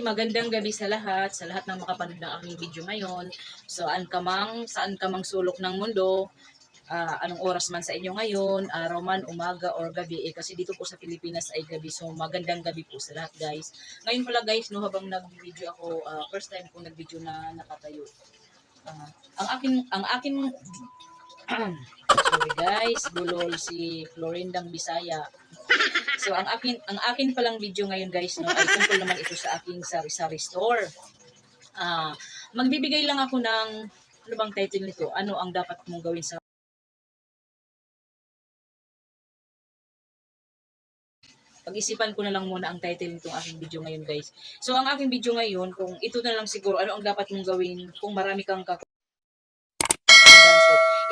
magandang gabi sa lahat ng makapanood ng aking video ngayon. Saan ka mang sulok ng mundo, anong oras man sa inyo ngayon, araw man, umaga, or gabi, kasi dito po sa Pilipinas ay gabi. So, magandang gabi po sa lahat, guys. Ngayon pala, guys, no, habang nag-video ako, first time ko nag-video na nakatayo. Ah, ang akin, sorry guys, bulol si Florindang Bisaya. So ang akin palang video ngayon guys no ay tungkol naman ito sa aking sari-sari store. Magbibigay lang ako ng ano bang title nito? Ano ang dapat mong gawin sa pag-isipan ko na lang muna ang title nitong aking video ngayon guys. So ang aking video ngayon kung ito na lang siguro ano ang dapat mong gawin kung marami kang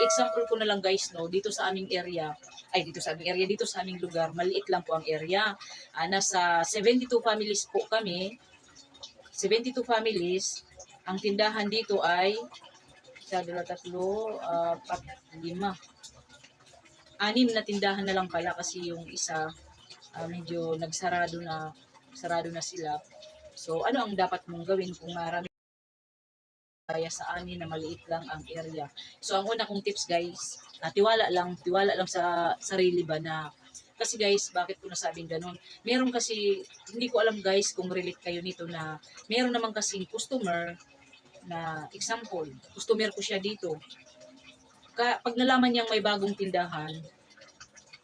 example ko na lang guys, no, dito sa aming area, dito sa aming lugar, maliit lang po ang area. Nasa 72 families po kami, 72 families. Ang tindahan dito ay, isa, dalawa, tatlo, apat, lima. 6 na tindahan na lang pala kasi yung isa, medyo sarado na sila. So, ano ang dapat mong gawin kung marami kaya sa amin na maliit lang ang area. So ang una kong tips guys, tiwala lang sa sarili ba na kasi guys, bakit ko nasabing ganun? Meron kasi, hindi ko alam guys kung relate kayo nito na meron naman kasing customer na example, customer ko siya dito. Pag nalaman niyang may bagong tindahan,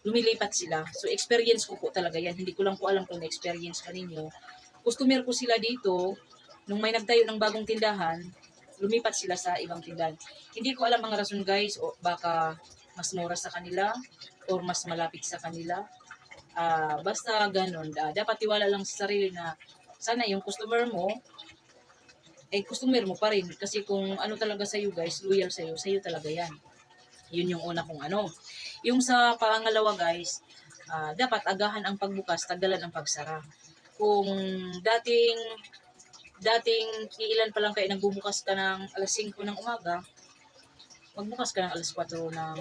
lumilipat sila. So experience ko po talaga yan. Hindi ko lang po alam kung na-experience ka ninyo. Customer ko sila dito, nung may nagtayo ng bagong tindahan, lumipat sila sa ibang tindahan. Hindi ko alam ang rason guys, o baka mas mura sa kanila or mas malapit sa kanila. Basta ganun. Dapat tiwala lang sa sarili na sana yung customer mo, customer mo pa rin. Kasi kung ano talaga sa'yo guys, loyal sa'yo talaga yan. Yun yung una kong ano. Yung sa pangalawa guys, dapat agahan ang pagbukas, tagalan ang pagsara. Kung dating ilan pa lang kayo nagbubukas ka ng alas 5 ng umaga, magbukas ka ng alas 4 ng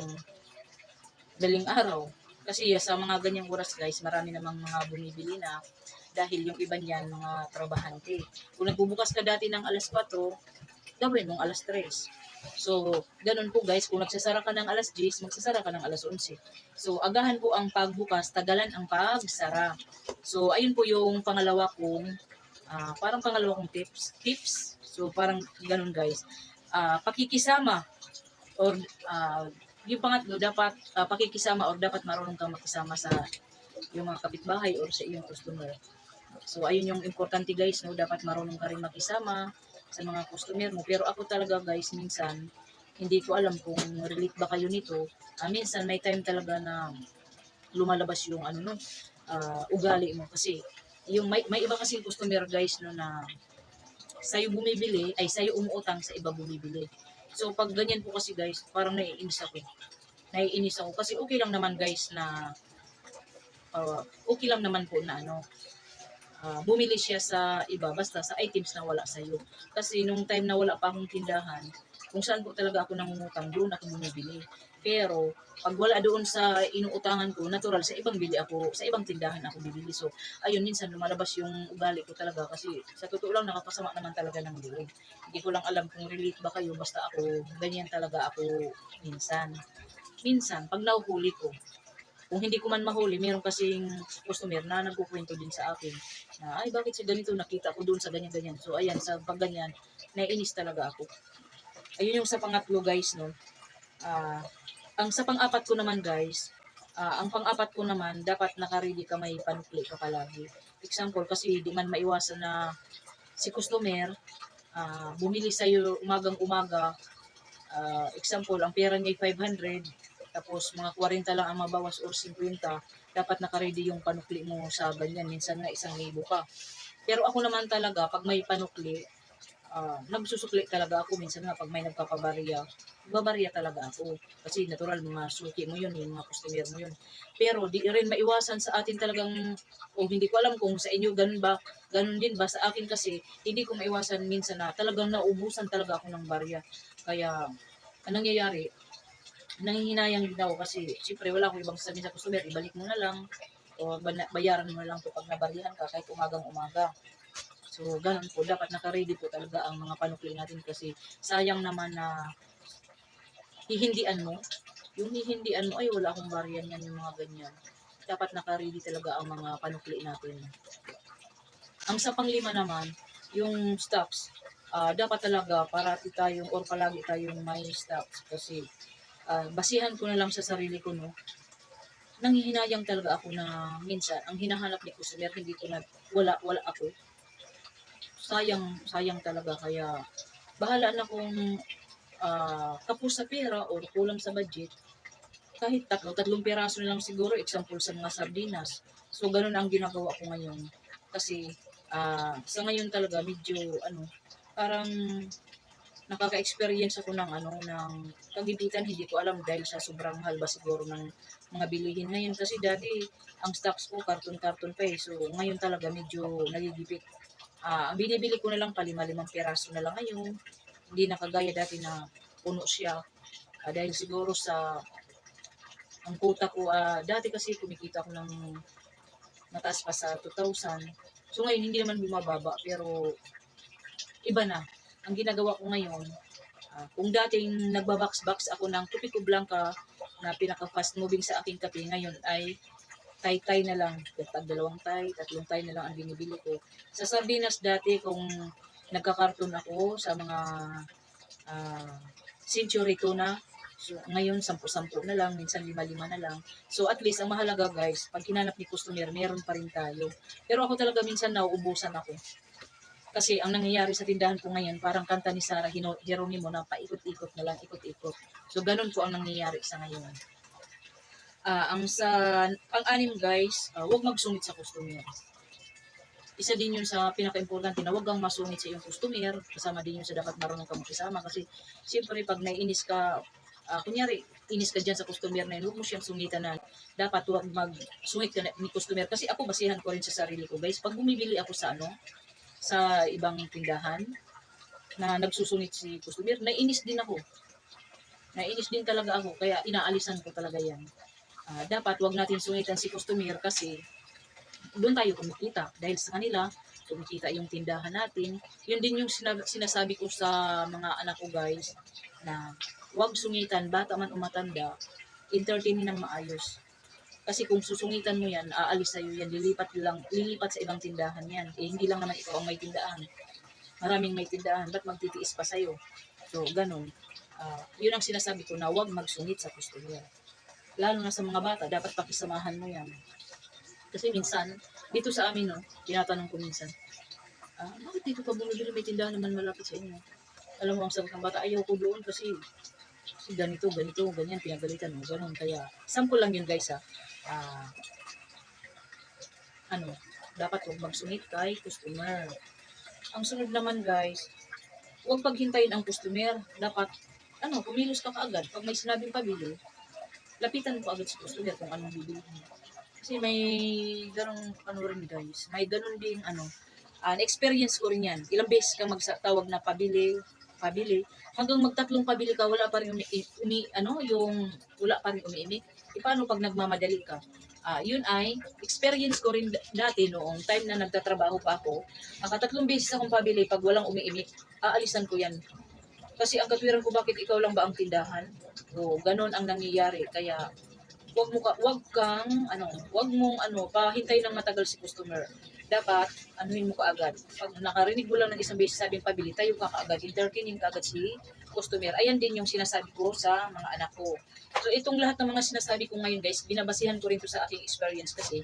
daling araw. Kasi sa mga ganyang oras guys, marami namang mga bumibili na dahil yung iba niyan mga trabahante. Kung nagbubukas ka dati ng alas 4, gawin mong alas 3. So, ganun po guys, kung nagsasara ka ng alas 10, magsasara ka ng alas 11. So, agahan po ang pagbukas, tagalan ang pagsara. So, ayun po yung pangalawa kong parang pangalawa kong tips. So, parang ganun guys. Pakikisama or yung pangatlo, dapat pakikisama or dapat marunong kang makisama sa yung mga kapitbahay or sa iyong customer. So, ayun yung importante guys, no? Dapat marunong ka rin makisama sa mga customer mo. Pero ako talaga guys, minsan, hindi ko alam kung relate ba kayo nito. Minsan, may time talaga na lumalabas yung ugali mo. Kasi, yung may iba kasing customer guys no na sa'yo bumibili, ay sa'yo umuutang, sa iba bumibili. So pag ganyan po kasi guys, parang naiinis ako kasi okay lang naman guys na okay lang naman po na bumili siya sa iba basta sa items na wala sa'yo. Kasi nung time na wala pa akong tindahan, kung saan po talaga ako nangungutang, doon ako bumibili. Pero pag wala doon sa inuutangan ko, natural sa ibang tindahan ako bibili. So, ayun, minsan lumalabas yung ugali ko talaga kasi sa totoo lang nakakasama naman talaga ng loob. Hindi ko lang alam kung relate ba kayo, basta ako, ganyan talaga ako minsan. Minsan, pag nahuhuli ko, kung hindi ko man mahuli, meron kasing customer na nagkukwento din sa akin na, ay, bakit si ganito, nakita ko doon sa ganyan-ganyan. So, ayan, sa pag ganyan, naiinis talaga ako. Ayun yung sa pangatlo, guys, no. Ang sa pang-apat ko naman guys, ang pang-apat ko naman, dapat naka-ready ka, may panukli ka palagi. Example, kasi di man maiwasan na si customer, bumili sa'yo umagang-umaga, example, ang pera niya ay 500, tapos mga 40 lang ang mabawas or 50, dapat naka-ready yung panukli mo sa ganyan, minsan na 1,000 pa. Pero ako naman talaga, pag may panukli, nagsusukli talaga ako. Minsan nga pag may nagpapabarya, babarya talaga ako. Kasi natural, mga suki mo yun, yung mga customer mo yun. Pero di rin maiwasan sa atin talagang, hindi ko alam kung sa inyo ganun ba, ganun din ba. Sa akin kasi, hindi ko maiwasan minsan na talagang naubusan talaga ako ng barya. Kaya, anong nangyayari, nanghihinayang din ako kasi, siyempre wala akong ibang sabihin sa customer, ibalik mo na lang, o bayaran mo na lang po pag nabaryahan ka kahit umagang-umaga. So, ganun po, dapat naka-ready po talaga ang mga panukli natin kasi sayang naman na hihindian mo. Yung hihindian mo, ay wala akong baryan yan, yung mga ganyan. Dapat naka-ready talaga ang mga panukli natin. Ang sa panglima naman, yung stocks, dapat talaga parati tayong or palagi tayong may stocks kasi basihan ko na lang sa sarili ko, no, nanghihinayang talaga ako na minsan ang hinahanap ni customer hindi ko na wala ako. Sayang talaga kaya bahala na kung kapos sa pera o kulang sa budget. Kahit tatlong piraso na lang siguro, example sa mga sardinas. So, ganun ang ginagawa ko ngayon. Kasi, sa ngayon talaga, medyo, parang nakaka-experience ako ng kagipitan. Hindi ko alam dahil sa sobrang mahal ba siguro ng mga bilihin ngayon. Kasi dati, ang stocks ko, karton-karton pa eh. So, ngayon talaga, medyo nagigipit. Ang binibili ko na lang, palima-limang piraso na lang ngayon. Hindi na kagaya dati na puno siya. Dahil siguro sa ang quota ko, dati kasi kumikita ko ng mataas pa sa 2,000. So ngayon, hindi naman bumababa, pero iba na. Ang ginagawa ko ngayon, kung dating nagbabox-box ako ng Tupiko Blanca na pinaka-fast moving sa aking kape, ngayon ay tay-tay na lang. Dalawang tay, tatlong tay na lang ang binibili ko. Sa sardinas dati, kung nagkakarton ako sa mga century tuna, so, ngayon, 10-10 na lang, minsan 5-5 na lang. So, at least, ang mahalaga, guys, pag hinanap ni customer, meron pa rin tayo. Pero ako talaga minsan nauubusan ako. Kasi ang nangyayari sa tindahan ko ngayon, parang kanta ni Sarah Geronimo na paikot-ikot na lang, ikot-ikot. So, ganun po ang nangyayari sa ngayon. Ang sa pang-anim, guys, huwag magsungit sa customer. Isa din yun sa pinaka-importante na huwag kang masungit sa iyong customer. Kasama din yun sa dapat marunong kang makisama. Kasi, siyempre, pag naiinis ka, kunyari, inis ka dyan sa customer na yun, huwag mo siyang sungitan na dapat huwag mag-sungit ka ni customer. Kasi ako, basihan ko rin sa sarili ko, guys. Pag bumibili ako sa ibang tindahan na nagsusungit si customer, naiinis din ako. Naiinis din talaga ako, kaya inaalisan ko talaga yan. Dapat huwag natin sungitan si customer kasi doon tayo kumikita. Dahil sa kanila, kumikita yung tindahan natin. Yun din yung sinasabi ko sa mga anak ko, guys, na huwag sungitan, bata man o matanda, entertainin ng maayos. Kasi kung susungitan mo yan, aalis sa'yo yan, lilipat sa ibang tindahan yan. Hindi lang naman ikaw ang may tindahan. Maraming may tindahan, ba't magtitiis pa sa'yo? So, ganun. Yun ang sinasabi ko na huwag magsungit sa customer. Lalo na sa mga bata, dapat pakisamahan mo yan. Kasi minsan, dito sa amin, tinatanong ko minsan, bakit dito ka bumibili, may tindahan naman malapit sa inyo? Alam mo, ang sagot ng bata, ayaw ko doon kasi ganito, ganyan, pinagalitan mo, ganun. Kaya, sample lang yun, guys, dapat huwag magsungit kay customer. Ang sunod naman, guys, huwag paghintayin ang customer. Dapat, kumilos ka kaagad. Pag may sinabing pabili, lapitan mo agad sa customer kung anong bibili mo. Kasi may ganong rin, guys. May ganon ding experience ko rin yan. Ilang beses ka magtawag na pabili, hanggang magtatlong pabili ka, wala pa rin wala pa rin umiimik. Paano pag nagmamadali ka? Yun ay experience ko rin dati noong time na nagtatrabaho pa ako. Tatlong beses akong pabili, pag walang umiimik, aalisan ko yan. Kasi ang katwiran ko, bakit ikaw lang ba ang tindahan? O ganon ang nangyayari. Kaya wag mong pahintay ng matagal si customer. Dapat anuhin mo kaagad. Pag nakarinig mo lang ng isang beses sabing pabili, tayo ka kaagad, entertainin kaagad si customer. Ayan din yung sinasabi ko sa mga anak ko. So itong lahat ng mga sinasabi ko ngayon, guys, binabasihan ko rin to sa aking experience kasi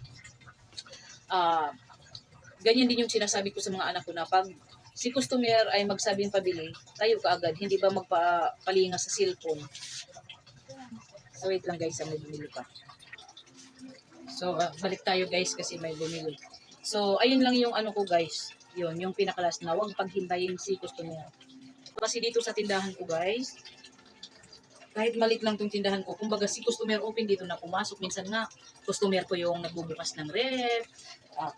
ganyan din yung sinasabi ko sa mga anak ko na pag si customer ay magsabing pabili, tayo kaagad, hindi ba magpapalinga sa cellphone. So, wait lang, guys, may bumili pa. So, balik tayo, guys, kasi may bumili. So, ayun lang yung ko, guys. Yun, yung pinakalas na huwag paghintayin si customer. Kasi dito sa tindahan ko, guys, kahit malit lang tong tindahan ko, kumbaga si customer open dito na pumasok. Minsan nga, customer ko yung nagbubukas ng ref,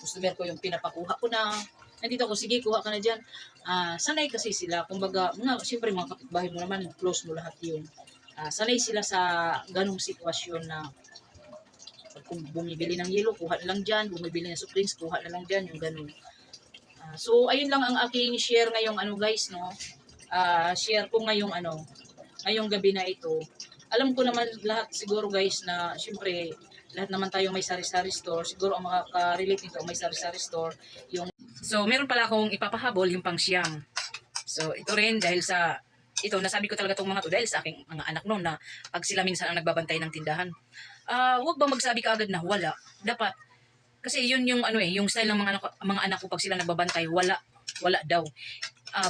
customer ko yung pinapakuha ko na. Nandito ako, sige, kuha ka na dyan. Sanay kasi sila. Kumbaga, siyempre mga kapitbahay mo naman, close mo lahat yun. Sanay sila sa ganong sitwasyon na kung bumibili ng yelo, kuha na lang dyan, bumibili ng soft drinks, kuha na lang dyan, yung ganon. So, ayun lang ang aking share ngayong ano guys, no? Share ko ngayong gabi na ito. Alam ko naman lahat siguro guys na syempre lahat naman tayo may sari-sari store. Siguro ang makaka-relate nito may sari-sari store. So, meron pala akong ipapahabol yung pangsyam. So, ito rin dahil sa ito, nasabi ko talaga itong mga to dahil sa aking mga anak noon na pag sila minsan ang nagbabantay ng tindahan. Huwag bang magsabi ka agad na wala. Dapat kasi yun yung yung style ng mga anak ko pag sila nagbabantay, wala daw.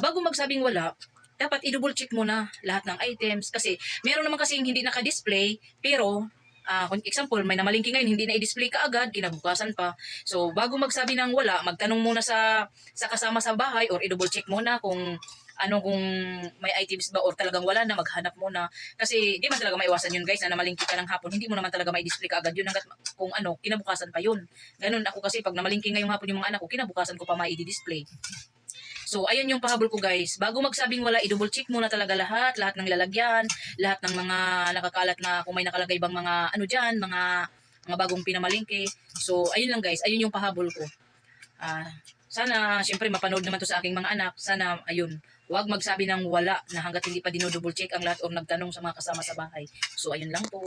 Bago magsabing wala, dapat i-double check mo na lahat ng items kasi meron naman kasing hindi naka-display pero kung example, may namalingki ngayon, hindi na i-display ka agad, kinabukasan pa. So, bago magsabi ng wala, magtanong muna sa kasama sa bahay or i-double check muna kung kung may items ba or talagang wala na, maghanap muna. Kasi di man talaga maiwasan yun guys, na namalingki ka ng hapon, hindi mo naman talaga mai-display ka agad yun hanggat kung kinabukasan pa yun. Ganun ako kasi pag namalingki ngayong hapon yung mga anak ko, kinabukasan ko pa mai-display. So, ayun yung pahabol ko guys. Bago magsabing wala, i-double check muna talaga lahat ng lalagyan, lahat ng mga nakakalat na kung may nakalagay bang mga dyan, mga bagong pinamalingki. So, ayun lang guys, ayun yung pahabol ko. Sana, syempre, mapanood naman to sa aking mga anak. Sana, ayun, huwag magsabi ng wala na hanggat hindi pa dino-double check ang lahat o nagtanong sa mga kasama sa bahay. So, ayun lang po.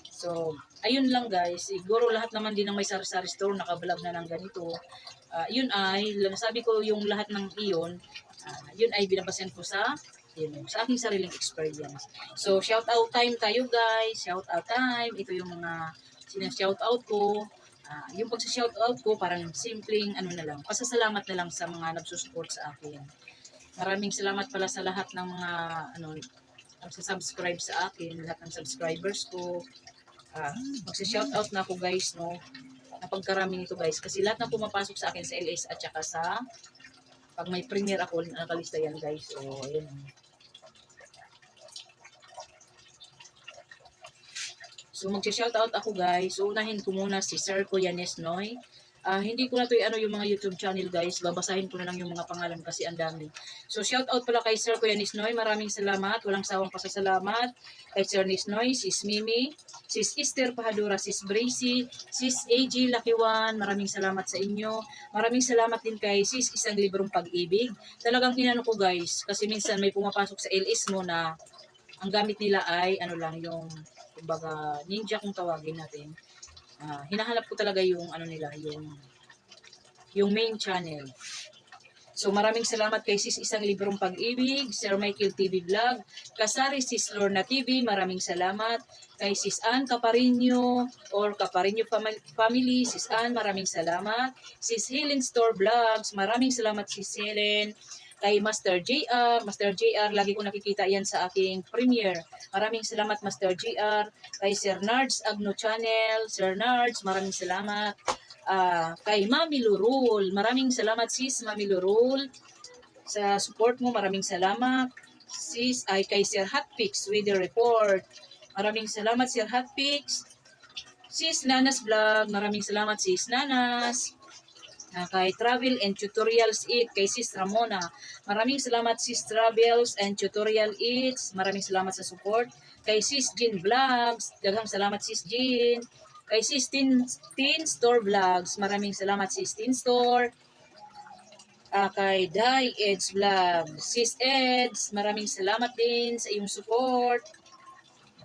So, ayun lang guys. Siguro lahat naman din ng may sari-sari store nakablog na ng ganito. Yun ay, nasabi ko yung lahat ng iyon, yun ay binabasehan ko sa aking sariling experience. So, shout out time tayo guys. Shout out time. Ito yung mga shout out ko. Yung pagsa-shout out ko, parang simpleng na lang. Pasasalamat na lang sa mga nagsusupport sa akin. Maraming salamat pala sa lahat ng mga subscribe sa akin, lahat ng subscribers ko. Magsa-shout out na ako guys, no? Napagkarami nito guys kasi lahat na pumapasok sa akin sa LS at saka sa pag may premiere ako nakalista yan guys. So ayun. So magsa-shoutout ako guys. So unahin ko muna si Sir Kuya Nesnoy. Hindi ko na to yung mga YouTube channel guys. Babasahin ko na lang yung mga pangalan kasi ang dami. So shoutout pala kay Sir Kuya Nesnoy. Maraming salamat. Walang sawang pasasalamat. Kay Sir Nesnoy, Sis Mimi, Sis Esther Pahadura, Sis Bracy, Sis AG Lakiwan. Maraming salamat sa inyo. Maraming salamat din kay Sis Isang Librong Pag-ibig. Talagang inano ko guys. Kasi minsan may pumapasok sa LS mo na ang gamit nila ay lang yung kumbaga ninja kung tawagin natin. Hinahanap ko talaga yung nila, yung main channel. So maraming salamat kay Sis Isang Librong Pag-ibig, Sir Michael TV Vlog, Kasari Sis Lorna TV, maraming salamat. Kay Sis Ann Caparinho or Caparinho Family, Sis Ann, maraming salamat. Sis Helen Store Vlogs, maraming salamat Sis Helen. Kay Master JR, lagi ko nakikita yan sa aking premiere. Maraming salamat Master JR. Kay Sir Nards Agno Channel, Sir Nards, maraming salamat. Kay Mami Lurul, maraming salamat sis Mami Lurul sa support mo, maraming salamat. Sis ay kay Sir Hotpix Weather Report, maraming salamat Sir Hotpix. Sis Nanas Vlog, maraming salamat Sis Nanas. Kay Travel and Tutorials It, kay Sis Ramona. Maraming salamat Sis Travels and Tutorial Eats. Maraming salamat sa support. Kay Sis Jean Vlogs, daghang salamat Sis Jean. Kay Sis Teen Store Vlogs, maraming salamat Sis Teen Store. Kay Dai Eds Vlog, Sis Eds, maraming salamat din sa iyong support.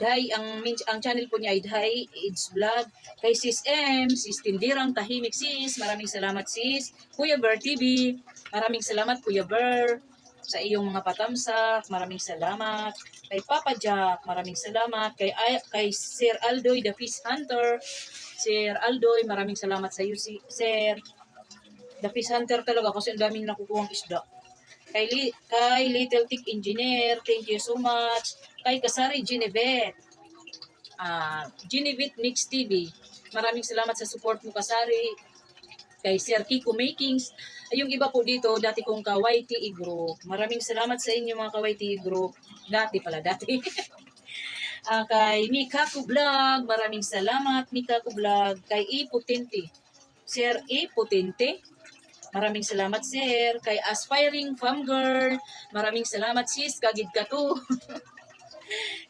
Dai, ang channel po niya ay Dai Eds Vlog. Kay Sis M, Sis Tindirang Tahimik Sis, maraming salamat Sis. Kuya Ber TV, maraming salamat Kuya Ber sa iyong mga patamsak, maraming salamat. Kay Papa Jack, maraming salamat. Kay Sir Aldoy the Fish Hunter, Sir Aldoy, maraming salamat sa iyo Sir. The Fish Hunter talaga kasi ang daming nakukuhang isda. Kay Little Tick Engineer, thank you so much. Kay Kasari Genevieve, Genevieve Mix TV, maraming salamat sa support mo Kasari. Kay Sir Kiko Makings, yung iba po dito, dati kong ka-YTE group. Maraming salamat sa inyo mga ka-YTE group. Dati. Kay Mikako Vlog, maraming salamat Mikako Vlog. Kay Ipotente, Sir Ipotente, maraming salamat Sir. Kay Aspiring Fam Girl, maraming salamat Sis, kagid ka to.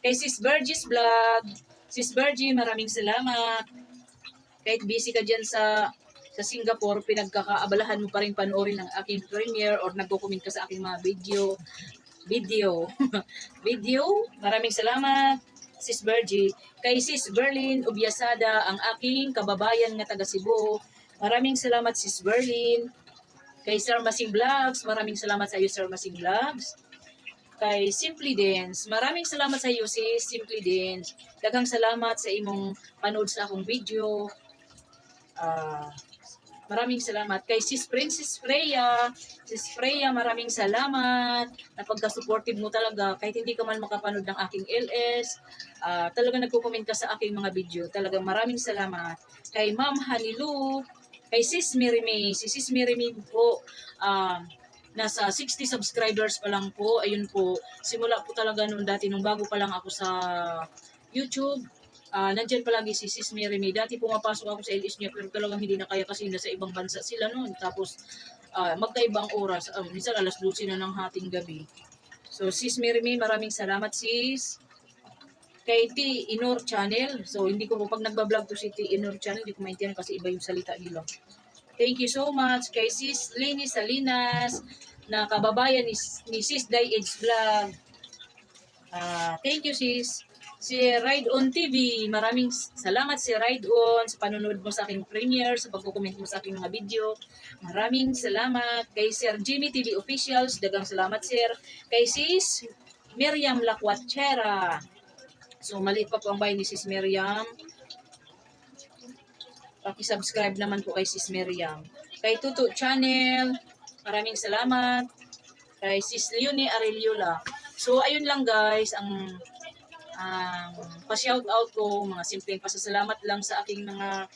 Kay Sis Burgess Vlog, Sis Burgie, maraming salamat. Kahit busy ka dyan sa sa Singapore, pinagkakaabalahan mo pa rin panoorin ang aking premiere or nagko-comment ka sa aking mga video. Video. Maraming salamat, Sis Bergie. Kay Sis Berlin Ubiasada, ang aking kababayan nga taga Cebu. Maraming salamat, Sis Berlin. Kay Sir Masing Vlogs, maraming salamat sa iyo, Sir Masing Vlogs. Kay Simply Dance, maraming salamat sa iyo, Sis Simply Dance. Daghang salamat sa imong panood sa akong video. Maraming salamat. Kay Sis Princess Freya, Sis Freya, maraming salamat. Napagka-supportive mo talaga. Kahit hindi ka man makapanood ng aking LS, talaga nagko-comment ka sa aking mga video. Talagang maraming salamat. Kay Ma'am Hanilu, kay Sis Mirimi. Si Sis Mirimi po, nasa 60 subscribers pa lang po. Ayun po, simula po talaga nung dati, nung bago pa lang ako sa YouTube. Nandyan palagi si Sis Mirimi. Dati pumapasok ako sa LS niya, pero talagang hindi na kaya kasi nasa ibang bansa sila noon. Tapos, magkaibang oras. Minsan alas 12 na ng hating gabi. So, Sis Mirimi, maraming salamat, Sis. Kay T. Inor Channel. So, hindi ko po, pag nagbablog to si T. Inor Channel, hindi ko maintindihan kasi iba yung salita nila. Thank you so much. Kay Sis Lini Salinas, na kababayan ni Sis Day Age Vlog. Thank you, Sis. Si Ride On TV, maraming salamat si Ride On sa panonood mo sa aking premiere, sa pagko-comment mo sa aking mga video. Maraming salamat. Kay Sir Jimmy TV Officials, dagang salamat, Sir. Kay Sis Miriam Lacuachera. So, maliit pa po ang bahay ni Sis Miriam. Paki-subscribe naman po kay Sis Miriam. Kay Tuto Channel, maraming salamat. Kay Sis Leonie Arelliola. So, ayun lang guys, ang pa-shoutout ko, mga simpleng pasasalamat lang sa aking mga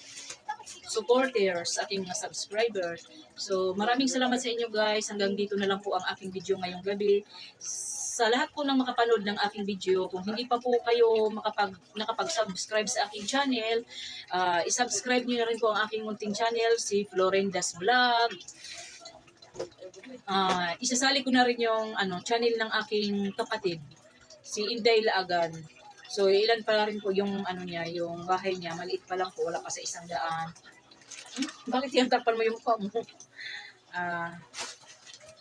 supporters, sa aking mga subscribers. So, maraming salamat sa inyo guys. Hanggang dito na lang po ang aking video ngayong gabi. Sa lahat po ng makapanood ng aking video, kung hindi pa po kayo nakapag-subscribe sa aking channel, isubscribe niyo na rin po ang aking munting channel, si Florenda's Vlog. Isasali ko na rin yung channel ng aking kapatid, si Inday Laagan. So, ilan pa rin po yung yung bahay niya. Maliit pa lang po, wala pa sa 100. Bakit yung takpan mo yung mukha mo?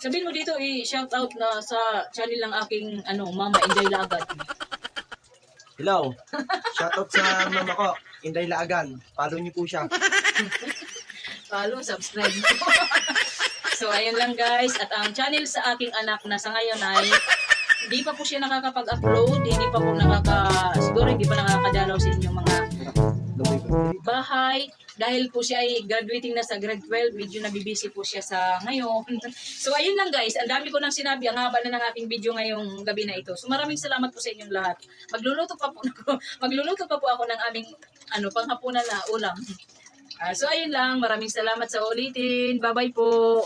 Sabihin mo dito, shout out na sa channel ng aking Mama Inday Laagan. Hello. Shout out sa mama ko, Inday Laagan. Follow niyo po siya. Follow, subscribe po. So, ayun lang guys. At ang channel sa aking anak na sa ngayon ay hindi pa po siya nakakapag-upload, siguro hindi pa nakakadalaw sa inyong mga bahay. Dahil po siya ay graduating na sa grade 12, medyo nabibisi po siya sa ngayon. So, ayun lang guys. Ang dami ko nang sinabi. Ang haba na ng aking video ngayong gabi na ito. So, maraming salamat po sa inyong lahat. Magluluto pa po ako ng aming panghapunan na ulam. So, ayun lang. Maraming salamat sa ulitin. Bye-bye po.